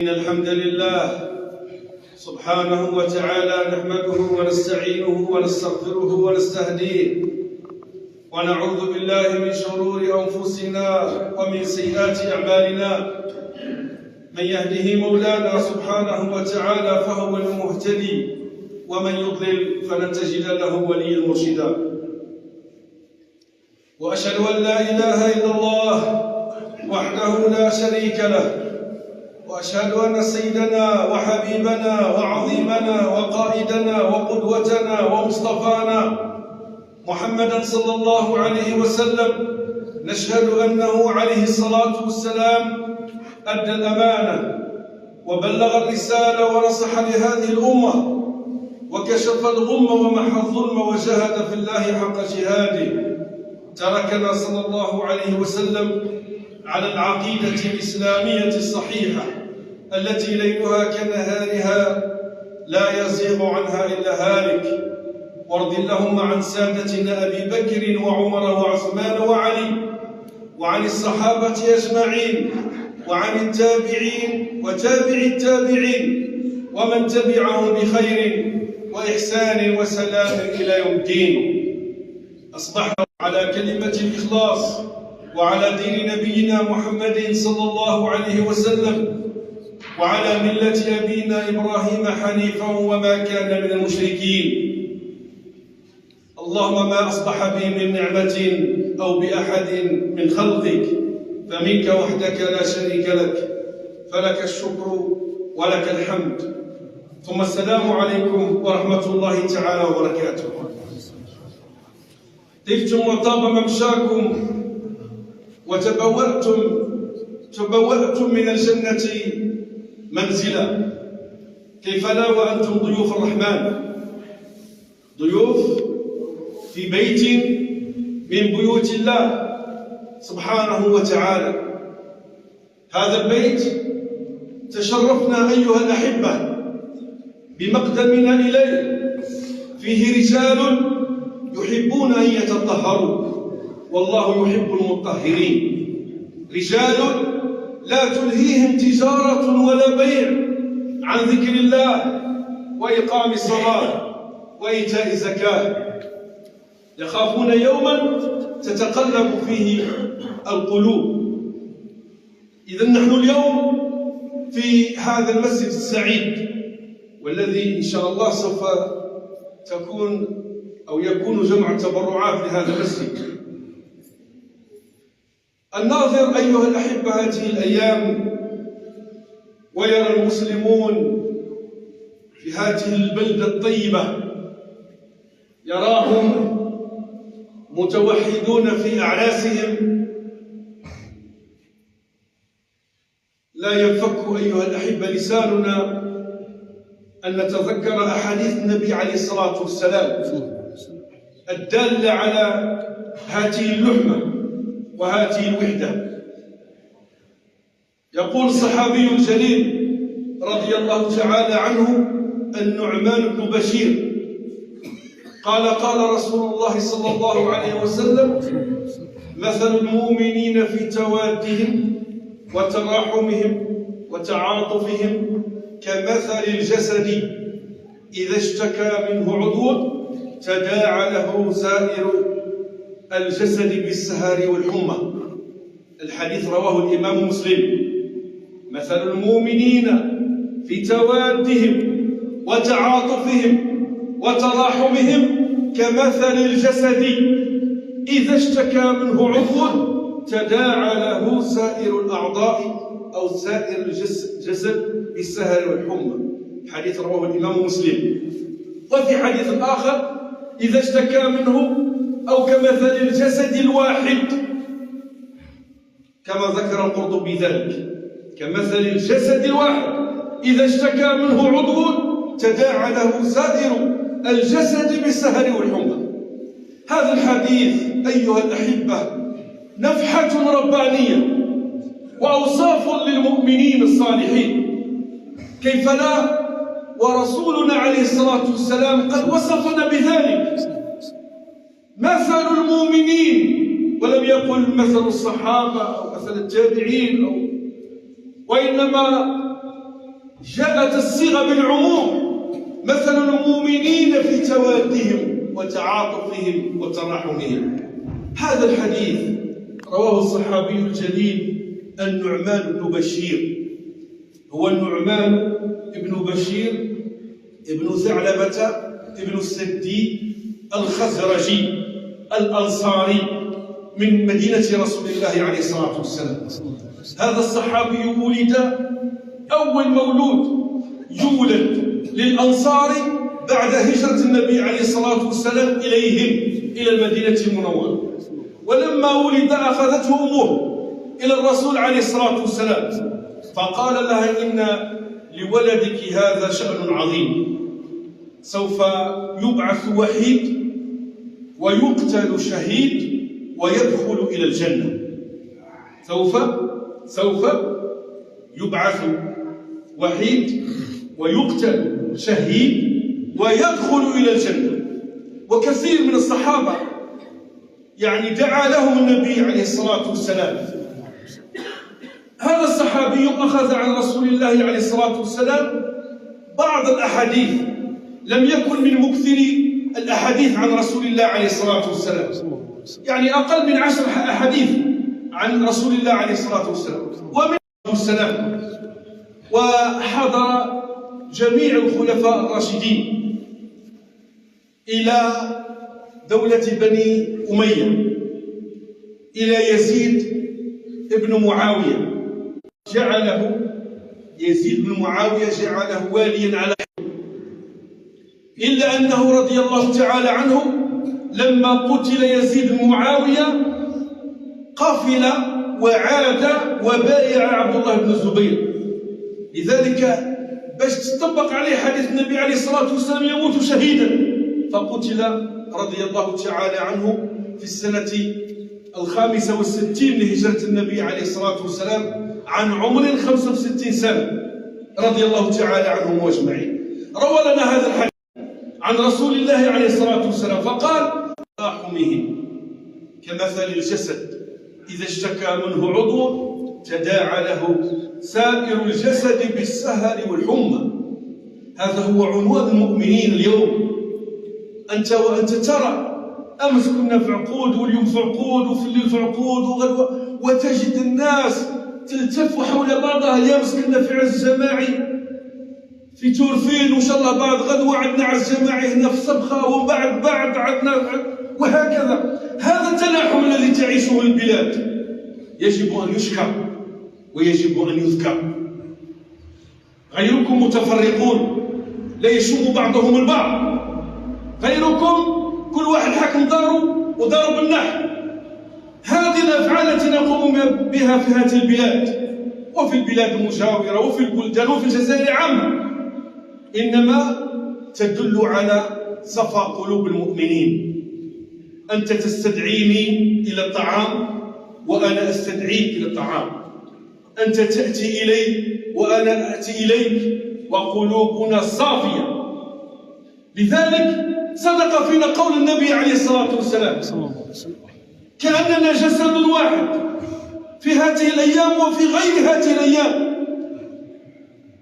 إن الحمد لله سبحانه وتعالى نحمده ونستعينه ونستغفره ونستهديه ونعوذ بالله من شرور أنفسنا ومن سيئات أعمالنا. من يهده مولانا سبحانه وتعالى فهو المهتدي ومن يضلل فلن تجد له وليا مرشدا. وأشهد أن لا إله إلا الله وحده لا شريك له، وأشهد أن سيدنا وحبيبنا وعظيمنا وقائدنا وقدوتنا ومصطفانا محمدا صلى الله عليه وسلم نشهد أنه عليه الصلاة والسلام أدى الأمانة وبلغ الرسالة ونصح لهذه الأمة وكشف الغمة ومحى الظلم وجاهد في الله حق جهاده. تركنا صلى الله عليه وسلم على العقيدة الإسلامية الصحيحة التي ليلها كنهارها لا يزيغ عنها إلا هالك. وارض اللهم عن سادتنا أبي بكر وعمر وعثمان وعلي، وعن الصحابة أجمعين، وعن التابعين وتابع التابعين ومن تبعهم بخير وإحسان وسلام إلى يوم الدين. أصبحنا على كلمة الإخلاص وعلى دين نبينا محمد صلى الله عليه وسلم وعلى ملة أبينا إبراهيم حنيفا وما كان من المشركين. اللهم ما أصبح بي من نعمة أو بأحد من خلقك فمنك وحدك لا شريك لك، فلك الشكر ولك الحمد. ثم السلام عليكم ورحمة الله تعالى وبركاته. طبتم وطاب ممشاكم وتبوأتم من الجنة منزلا، كيف لا وأنتم ضيوف الرحمن، ضيوف في بيت من بيوت الله سبحانه وتعالى. هذا البيت تشرفنا أيها الأحبة بمقدمنا إليه، فيه رجال يحبون أن يتطهروا والله يحب المطهرين. رجال لا تلهيهم تجارة ولا بيع عن ذكر الله وإقام الصلاة وإيتاء الزكاة، يخافون يوما تتقلب فيه القلوب. إذن نحن اليوم في هذا المسجد السعيد، والذي إن شاء الله سوف يكون جمع تبرعات لهذا المسجد. الناظر أيها الأحبة هذه الأيام ويرى المسلمون في هذه البلدة الطيبة، يراهم متوحدون في أعراسهم، لا ينفك أيها الأحبة لساننا أن نتذكر أحاديث النبي عليه الصلاة والسلام الدالة على هذه اللحمة وهذه الوحدة. يقول الصحابي الجليل رضي الله تعالى عنه النعمان بن بشير قال رسول الله صلى الله عليه وسلم: مثل المؤمنين في توادهم وتراحمهم وتعاطفهم كمثل الجسد إذا اشتكى منه عضو تداعى له سائر الجسد بالسهر والحمى. الحديث رواه الإمام مسلم. مثل المؤمنين في توادهم وتعاطفهم وتراحمهم كمثل الجسد إذا اشتكى منه عضو تداعى له سائر الأعضاء أو سائر الجسد بالسهر والحمى. حديث رواه الإمام مسلم. وفي حديث آخر: إذا اشتكى منه أو كمثل الجسد الواحد، كما ذكر القرطبي ذلك، كمثل الجسد الواحد إذا اشتكى منه عضو تداعى له سائر الجسد بالسهر والحمى. هذا الحديث أيها الأحبة نفحة ربانية وأوصاف للمؤمنين الصالحين، كيف لا ورسولنا عليه الصلاة والسلام قد وصفنا بذلك. مثل المؤمنين، ولم يقل مثل الصحابة أو مثل التابعين وإنما جاءت الصيغة بالعموم: مثل المؤمنين في توادهم وتعاطفهم وتراحمهم. هذا الحديث رواه الصحابي الجليل النعمان بن بشير، هو النعمان بن بشير ابن ثعلبة ابن السدي الخزرجي الأنصاري من مدينة رسول الله عليه الصلاة والسلام. هذا الصحابي ولد أول مولود يولد للأنصار بعد هجرة النبي عليه الصلاة والسلام إليهم إلى المدينة المنورة، ولما ولد أخذته أمه إلى الرسول عليه الصلاة والسلام فقال لها: إن لولدك هذا شأن عظيم، سوف يبعث وحيد ويقتل شهيد ويدخل إلى الجنة. سوف يبعث وحيد ويقتل شهيد ويدخل إلى الجنة. وكثير من الصحابة يعني دعا لهم النبي عليه الصلاة والسلام. هذا الصحابي أخذ عن رسول الله عليه الصلاة والسلام بعض الأحاديث، لم يكن من مكثري الأحاديث عن رسول الله عليه الصلاة والسلام، يعني أقل من 10 أحاديث عن رسول الله عليه الصلاة والسلام ومن السلام. وحضر جميع الخلفاء الراشدين إلى دولة بني أمية، إلى يزيد ابن معاوية، يزيد بن معاوية جعله واليا على، إلا أنه رضي الله تعالى عنه لما قتل يزيد بن معاوية قفل وعاد وبايع عبد الله بن الزبير. لذلك باش تطبق عليه حديث النبي عليه الصلاة والسلام يموت شهيدا، فقتل رضي الله تعالى عنه في السنة 65 لهجرة النبي عليه الصلاة والسلام عن عمر 65 سنة رضي الله تعالى عنهم أجمعين. روى لنا هذا الحديث عن رسول الله عليه الصلاة والسلام فقال: تراحمهم كمثل الجسد إذا اشتكى منه عضو تداعى له سائر الجسد بالسهر والحمى. هذا هو عنوان المؤمنين اليوم. أنت وأنت ترى أمس كنا في عقود واليوم في عقود وفي الليل في عقود وتجد الناس تلتف حول بعضها. اليوم كنا في عز جماعي في تورفين، وإن شاء الله بعد غدوة عندنا عز جماعي هنا في صبخة، ومن بعد عندنا، وهكذا. هذا التلاحم الذي تعيشه البلاد يجب أن يشكر ويجب أن يذكر. غيركم متفرقون لا يشم بعضهم البعض، غيركم كل واحد حكم داره وضرب النحل. هذه الأفعال التي نقوم بها في هذه البلاد وفي البلاد المجاورة وفي البلدان وفي الجزائر عامة إنما تدل على صفاء قلوب المؤمنين. أنت تستدعيني إلى الطعام وأنا أستدعيك إلى الطعام، أنت تأتي إلي وأنا أأتي إليك وقلوبنا صافية. لذلك صدق فينا قول النبي عليه الصلاة والسلام: كأننا جسد واحد في هذه الأيام وفي غير هذه الأيام،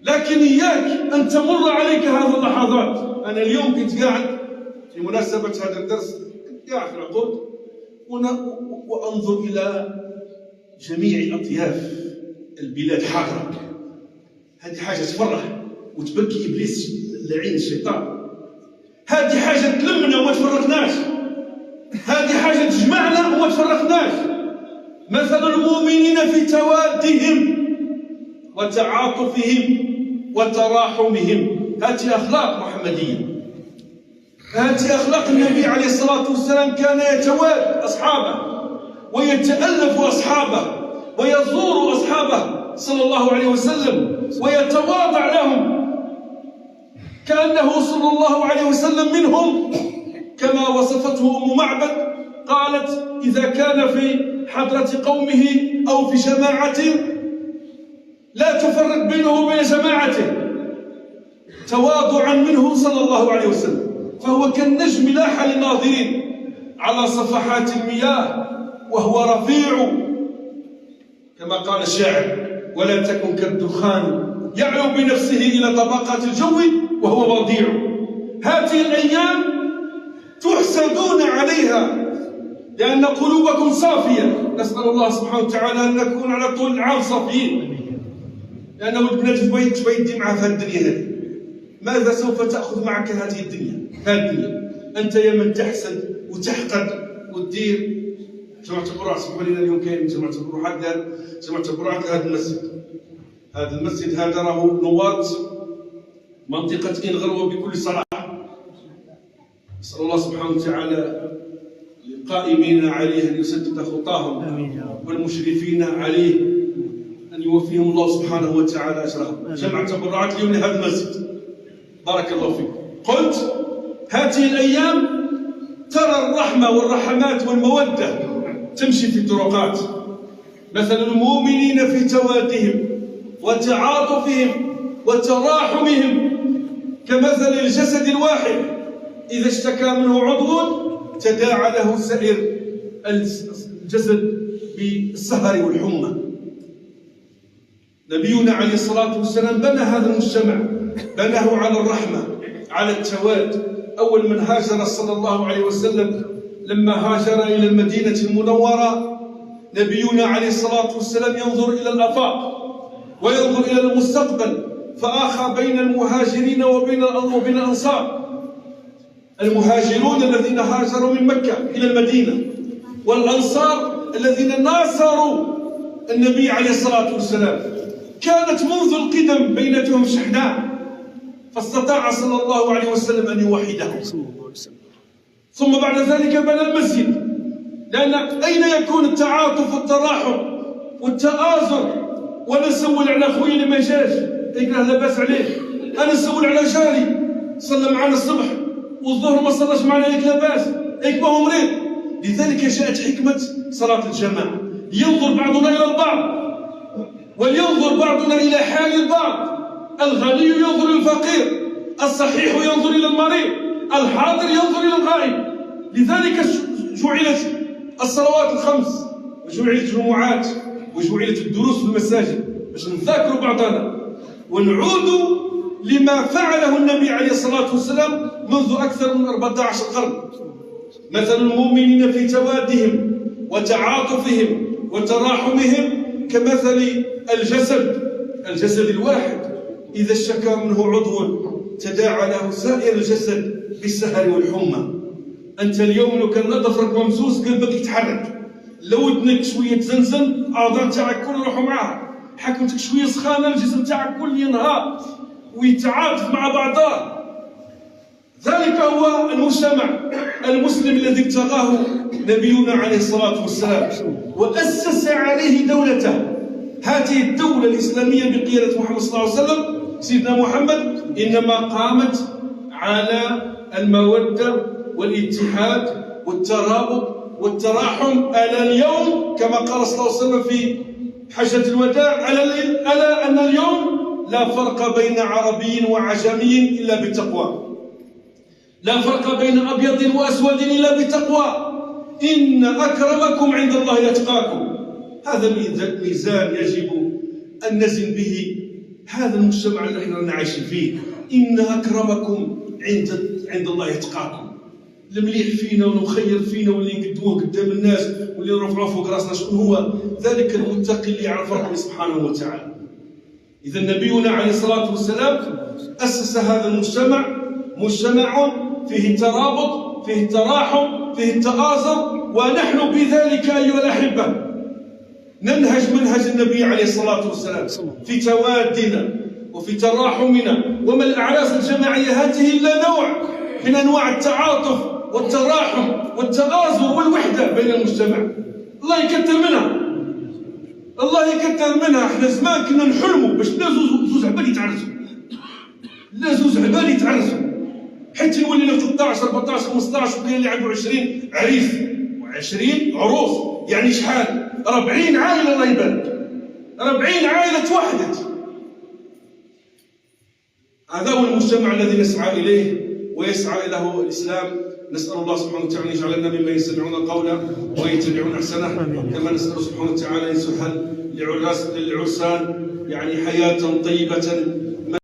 لكن إياك أن تمر عليك هذه اللحظات. أنا اليوم كنت قاعد في مناسبة هذا الدرس، كنت قاعد في العقود وأنظر إلى جميع أطياف البلاد حاضرة. هذه حاجة تفرح وتبكي إبليس لعين الشيطان. هذه حاجة تلمنا وما تفرقناش، هذه حاجة تجمعنا وما تفرقناش. مثل المؤمنين في توادهم وتعاطفهم وتراحمهم. هذه أخلاق محمدية، هذه أخلاق النبي عليه الصلاة والسلام. كان يتواد أصحابه ويتألف أصحابه ويزور أصحابه صلى الله عليه وسلم ويتواضع لهم، كأنه صلى الله عليه وسلم منهم، كما وصفته أم معبد قالت: إذا كان في حضرة قومه أو في جماعته لا تفرق بينه وبين جماعته، تواضعا منه صلى الله عليه وسلم. فهو كالنجم لاح للناظرين على صفحات المياه وهو رفيع، كما قال الشاعر: ولا تكن كالدخان يعلو بنفسه إلى طبقات الجو وهو وضيع. هذه الأيام تحسدون عليها لأن قلوبكم صافية. نسأل الله سبحانه وتعالى أن نكون على طول العام صافيين، لأن ودنا شوية دمعة في الدنيا هذه. ماذا سوف تأخذ معك هذه الدنيا؟ أنت يا من تحسد وتحقد وتدير. جماعة البروعات سمحوا لنا اليوم كاين جماعة البروعات لهذا المسجد. هذا المسجد هذا راهو نواة منطقة إنغروة بكل صراحة. نسأل الله سبحانه وتعالى للقائمين عليه أن يسدد خطاهم والمشرفين عليه أن يوفيهم الله سبحانه وتعالى أجرهم. جماعة البروعات اليوم لهذا المسجد، بارك الله فيكم. قلت هذه الأيام ترى الرحمة والرحمات والمودة تمشي في الطرقات. مثل المؤمنين في توادهم وتعاطفهم وتراحمهم كمثل الجسد الواحد إذا اشتكى منه عضو تداعى له سائر الجسد بالسهر والحمى. نبينا عليه الصلاة والسلام بنى هذا المجتمع، بناه على الرحمة، على التواد. أول من هاجر صلى الله عليه وسلم لما هاجر إلى المدينة المنورة، نبينا عليه الصلاة والسلام ينظر إلى الآفاق وينظر إلى المستقبل، فآخى بين المهاجرين وبين الأنصار. المهاجرون الذين هاجروا من مكة إلى المدينة، والأنصار الذين ناصروا النبي عليه الصلاة والسلام. كانت منذ القدم بينتهم شحناء، فاستطاع صلى الله عليه وسلم أن يوحدهم. ثم بعد ذلك بنى المسجد، لأن أين يكون التعاطف والتراحم والتآزر؟ وأنا نسول على خويا اللي ما جاش يكره لاباس عليه، أنا نسول على جاري صلى معنا الصبح والظهر ما صلاش معنا ياك لاباس ياك ما هو مريض. لذلك جاءت حكمة صلاة الجماعة، ينظر بعضنا إلى البعض ولينظر بعضنا إلى حال البعض. الغني ينظر إلى الفقير، الصحيح ينظر إلى المريض، الحاضر ينظر إلى الغائب. لذلك جعلت الصلوات الخمس وجعلت الجمعات وجعلت الدروس في المساجد باش نذاكروا بعضنا ونعود لما فعله النبي عليه الصلاة والسلام منذ أكثر من 14 قرن. مثل المؤمنين في توادهم وتعاطفهم وتراحمهم كمثل الجسد الواحد إذا اشتكى منه عضو تداعى له سائر الجسد بالسهر والحمى. أنت اليوم لو كان ظفرك ممسوس قلبك يتحرك، لو ودنك شوية تزنزن الأعضاء تاعك كل يروحوا معاها، حكمتك شوية سخانة الجسم تاعك كل ينهار ويتعاطف مع بعضه. ذلك هو المجتمع المسلم الذي ابتغاه نبينا عليه الصلاة والسلام وأسس عليه دولته. هذه الدولة الإسلامية بقيادة محمد صلى الله عليه وسلم سيدنا محمد إنما قامت على المودة والاتحاد والترابط والتراحم. ألا اليوم كما قال صلى الله عليه وسلم في حجة الوداع ألا أن اليوم لا فرق بين عربي وعجمي إلا بالتقوى، لا فرق بين أبيض وأسود إلا بالتقوى، إن أكرمكم عند الله أتقاكم. هذا الميزان يجب أن نزن به هذا المجتمع اللي احنا نعيش فيه. إن أكرمكم عند الله أتقاكم. المليح فينا والمخير فينا واللي نقدموه قدام الناس واللي نرفعوه فوق راسنا شكون هو؟ ذلك المتقي اللي يعرف ربه سبحانه وتعالى. إذا نبينا عليه الصلاة والسلام أسس هذا المجتمع، مجتمع فيه الترابط، فيه التراحم، فيه التآزر، ونحن بذلك أيها الأحبة ننهج منهج النبي عليه الصلاة والسلام في توادنا وفي تراحمنا. وما الأعراس الجماعية هذه إلا نوع من أنواع التعاطف والتراحم والتآزر والوحدة بين المجتمع. الله يكثر منها، الله يكثر منها. احنا زمان كنا نحلموا باش لا زوز عباد يتعرسوا، لا زوز عباد يتعرسوا حتى يولينا 13 14 15 وكاين اللي عنده 20 عريس و20 عروس، يعني شحال؟ 40 عائلة. الله يبارك، 40 عائلة توحدت. هذا هو المجتمع الذي نسعى إليه ويسعى إليه الإسلام. نسأل الله سبحانه وتعالى أن يجعلنا ممن يستمعون القول ويتبعون أحسنه، كما نسأل سبحانه وتعالى أن يسهل للعرسان يعني حياة طيبة